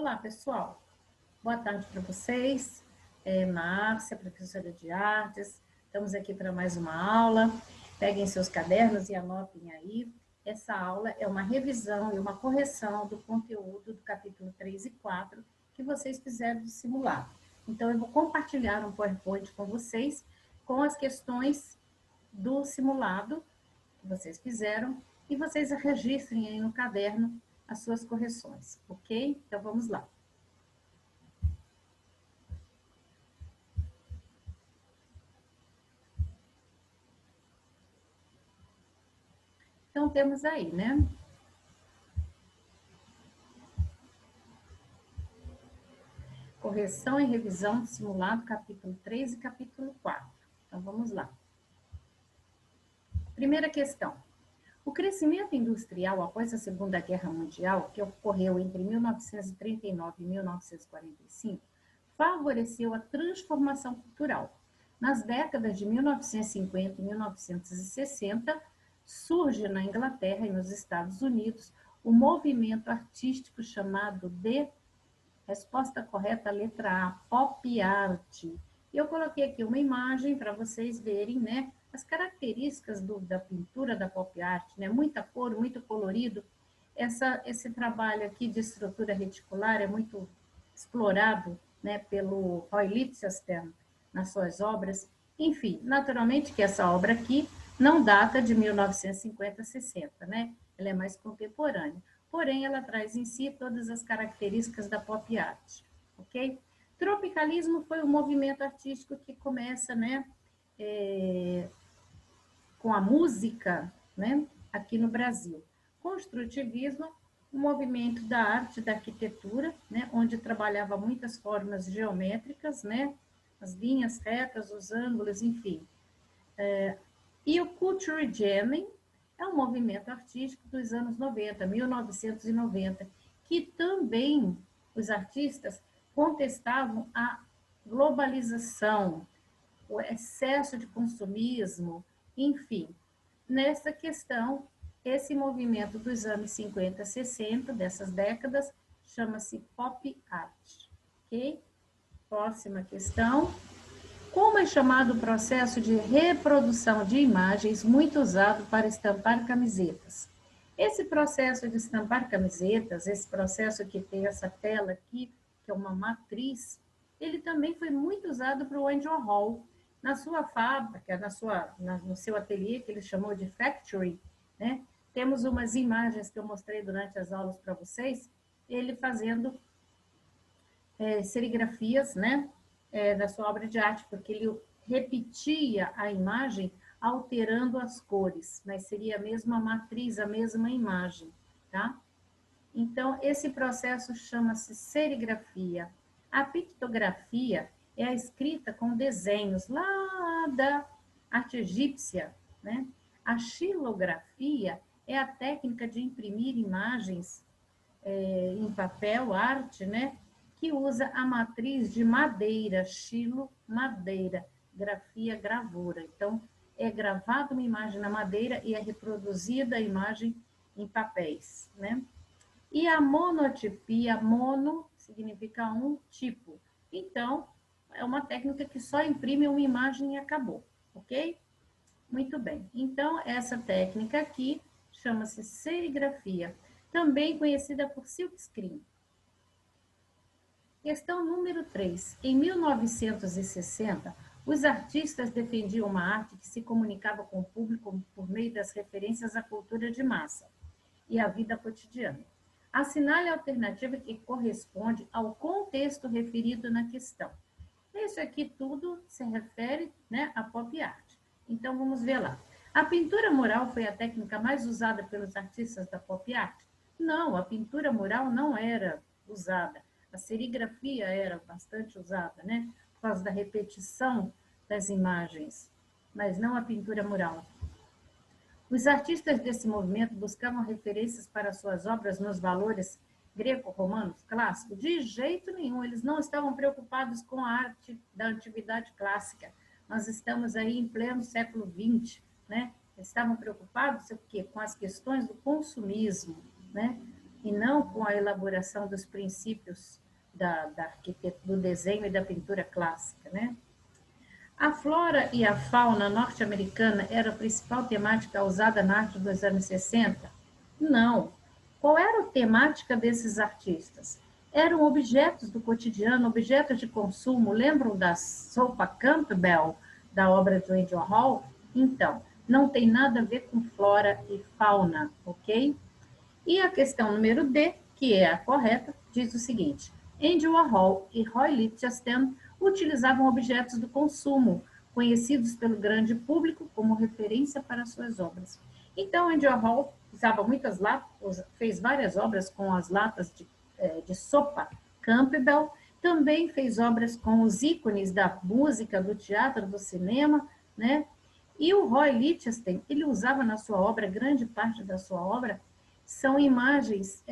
Olá, pessoal. Boa tarde para vocês. Márcia, professora de artes. Estamos aqui para mais uma aula. Peguem seus cadernos e anotem aí. Essa aula é uma revisão e uma correção do conteúdo do capítulo 3 e 4 que vocês fizeram do simulado. Então, eu vou compartilhar um PowerPoint com vocês com as questões do simulado que vocês fizeram e vocês registrem aí no caderno as suas correções, ok? Então, vamos lá. Então, temos aí, né? Correção e revisão do simulado, capítulo 3 e capítulo 4. Então, vamos lá. Primeira questão. O crescimento industrial após a Segunda Guerra Mundial, que ocorreu entre 1939 e 1945, favoreceu a transformação cultural. Nas décadas de 1950 e 1960, surge na Inglaterra e nos Estados Unidos o movimento artístico chamado de, resposta correta, letra A, pop art. E eu coloquei aqui uma imagem para vocês verem, né, as características da pintura da pop art, né, muita cor, muito colorido. Esse trabalho aqui de estrutura reticular é muito explorado, né, pelo Roy Lichtenstein nas suas obras. Enfim, naturalmente que essa obra aqui não data de 1950 a 60, né? Ela é mais contemporânea. Porém, ela traz em si todas as características da pop art, ok? Tropicalismo foi um movimento artístico que começa, né, com a música, né, aqui no Brasil. Construtivismo, um movimento da arte, da arquitetura, né, onde trabalhava muitas formas geométricas, né, as linhas retas, os ângulos, enfim. E o Culture Jamming é um movimento artístico dos anos 90, 1990, que também os artistas contestavam a globalização, o excesso de consumismo, enfim. Nessa questão, esse movimento dos anos 50, 60, dessas décadas, chama-se pop art. Ok? Próxima questão. Como é chamado o processo de reprodução de imagens muito usado para estampar camisetas? Esse processo de estampar camisetas, esse processo que tem essa tela aqui, que é uma matriz, ele também foi muito usado para o Andy Warhol. Na sua fábrica, no seu ateliê, que ele chamou de factory, né? Temos umas imagens que eu mostrei durante as aulas para vocês, ele fazendo serigrafias, né? Da sua obra de arte, porque ele repetia a imagem alterando as cores, mas seria a mesma matriz, a mesma imagem, tá? Então, esse processo chama-se serigrafia. A pictografia é a escrita com desenhos lá da arte egípcia, né? A xilografia é a técnica de imprimir imagens em papel, arte, né? Que usa a matriz de madeira, xilo, madeira, grafia, gravura. Então, é gravada uma imagem na madeira e é reproduzida a imagem em papéis, né? E a monotipia, mono significa um tipo. Então, é uma técnica que só imprime uma imagem e acabou, ok? Muito bem. Então, essa técnica aqui chama-se serigrafia, também conhecida por silkscreen. Questão número 3. Em 1960, os artistas defendiam uma arte que se comunicava com o público por meio das referências à cultura de massa e à vida cotidiana. Assinale a alternativa que corresponde ao contexto referido na questão. Isso aqui tudo se refere, né, à pop art. Então, vamos ver lá. A pintura mural foi a técnica mais usada pelos artistas da pop art? Não, a pintura mural não era usada. A serigrafia era bastante usada, né? Por causa da repetição das imagens, mas não a pintura mural. Os artistas desse movimento buscavam referências para suas obras nos valores greco-romanos clássicos? De jeito nenhum, eles não estavam preocupados com a arte da antiguidade clássica. Nós estamos aí em pleno século XX, né? Eles estavam preocupados com as questões do consumismo, né? e não com a elaboração dos princípios da arquitetura, do desenho e da pintura clássica, né? A flora e a fauna norte-americana era a principal temática usada na arte dos anos 60? Não. Qual era a temática desses artistas? Eram objetos do cotidiano, objetos de consumo. Lembram da sopa Campbell, da obra de Andy Warhol? Então, não tem nada a ver com flora e fauna, ok? E a questão número D, que é a correta, diz o seguinte: Andy Warhol e Roy Lichtenstein utilizavam objetos do consumo, conhecidos pelo grande público como referência para suas obras. Então, Andy Warhol usava muitas latas, fez várias obras com as latas de sopa Campbell, também fez obras com os ícones da música, do teatro, do cinema, né? E o Roy Lichtenstein, ele usava na sua obra, grande parte da sua obra, são imagens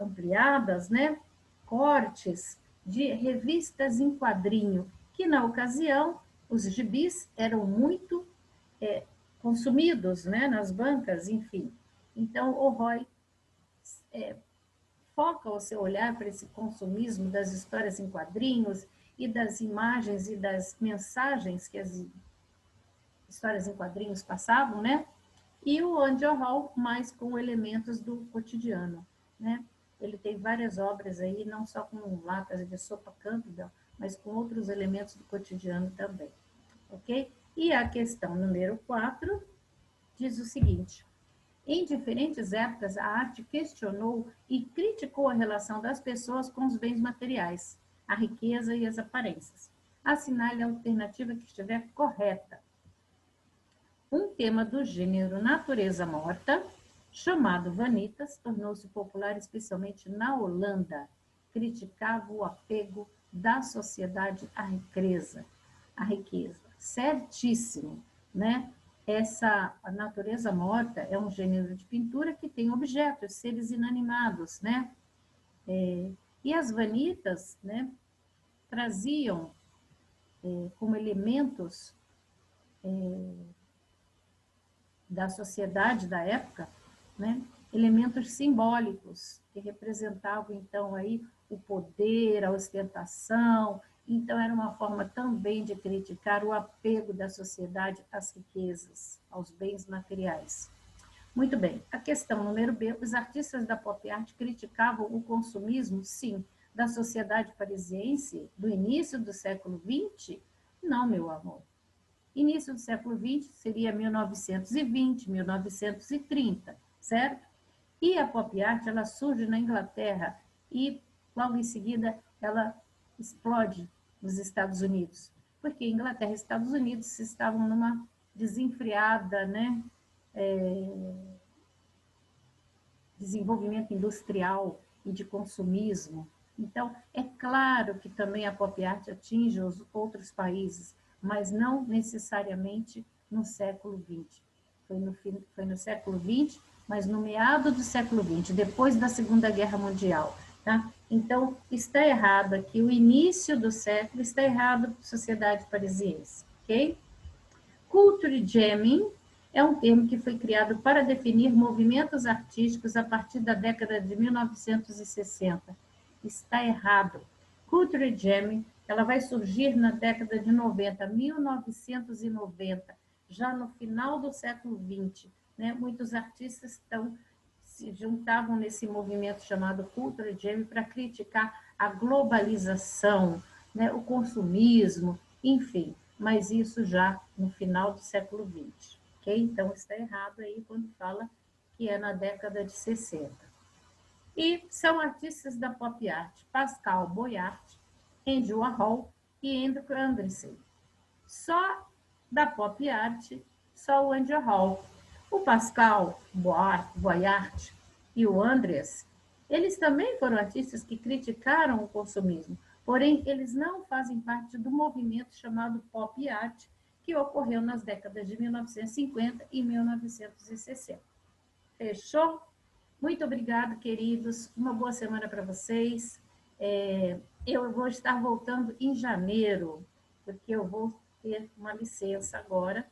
ampliadas, né? Cortes de revistas em quadrinho, que na ocasião os gibis eram muito consumidos, né? Nas bancas, enfim. Então, o Roy foca o seu olhar para esse consumismo das histórias em quadrinhos e das imagens e das mensagens que as histórias em quadrinhos passavam, né? E o Andy Warhol mais com elementos do cotidiano, né? Ele tem várias obras aí, não só com latas de sopa Campbell, mas com outros elementos do cotidiano também, ok? E a questão número 4 diz o seguinte: em diferentes épocas, a arte questionou e criticou a relação das pessoas com os bens materiais, a riqueza e as aparências. Assinale a alternativa que estiver correta. Um tema do gênero natureza morta, chamado vanitas, tornou-se popular especialmente na Holanda. Criticava o apego da sociedade à riqueza. Certíssimo, né? Essa a natureza morta é um gênero de pintura que tem objetos, seres inanimados, né? E as vanitas, né, traziam como elementos da sociedade da época, né, elementos simbólicos que representavam então aí o poder, a ostentação. Então era uma forma também de criticar o apego da sociedade às riquezas, aos bens materiais. Muito bem. A questão número B, os artistas da pop art criticavam o consumismo, sim, da sociedade parisiense do início do século XX? Não, meu amor. Início do século XX seria 1920, 1930, certo? E a pop art, ela surge na Inglaterra e logo em seguida ela explode nos Estados Unidos, porque Inglaterra e Estados Unidos estavam numa desenfreada, né? Desenvolvimento industrial e de consumismo. Então, é claro que também a pop art atinge os outros países, mas não necessariamente no século XX. Foi no século XX, mas no meado do século XX, depois da Segunda Guerra Mundial. Tá? Então, está errado aqui, o início do século está errado para a sociedade parisiense, ok? Culture jamming é um termo que foi criado para definir movimentos artísticos a partir da década de 1960. Está errado. Culture jamming, ela vai surgir na década de 90, 1990, já no final do século 20. Né? Muitos artistas se juntavam nesse movimento chamado Culture jamming para criticar a globalização, né? O consumismo, enfim, mas isso já no final do século XX, ok? Então está errado aí quando fala que é na década de 60. E são artistas da pop art: Pascal Boyart, Andy Warhol e Andrew Andressen. Só da pop art, só o Andy Warhol. O Pascal Boyart e o Andres, eles também foram artistas que criticaram o consumismo, porém eles não fazem parte do movimento chamado pop art, que ocorreu nas décadas de 1950 e 1960. Fechou? Muito obrigada, queridos. Uma boa semana para vocês. Eu vou estar voltando em janeiro, porque eu vou ter uma licença agora,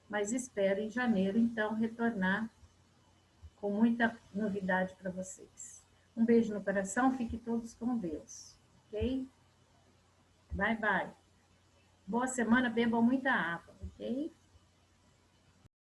mas espero em janeiro, então, retornar com muita novidade para vocês. Um beijo no coração, fiquem todos com Deus, ok? Bye, bye. Boa semana, bebam muita água, ok?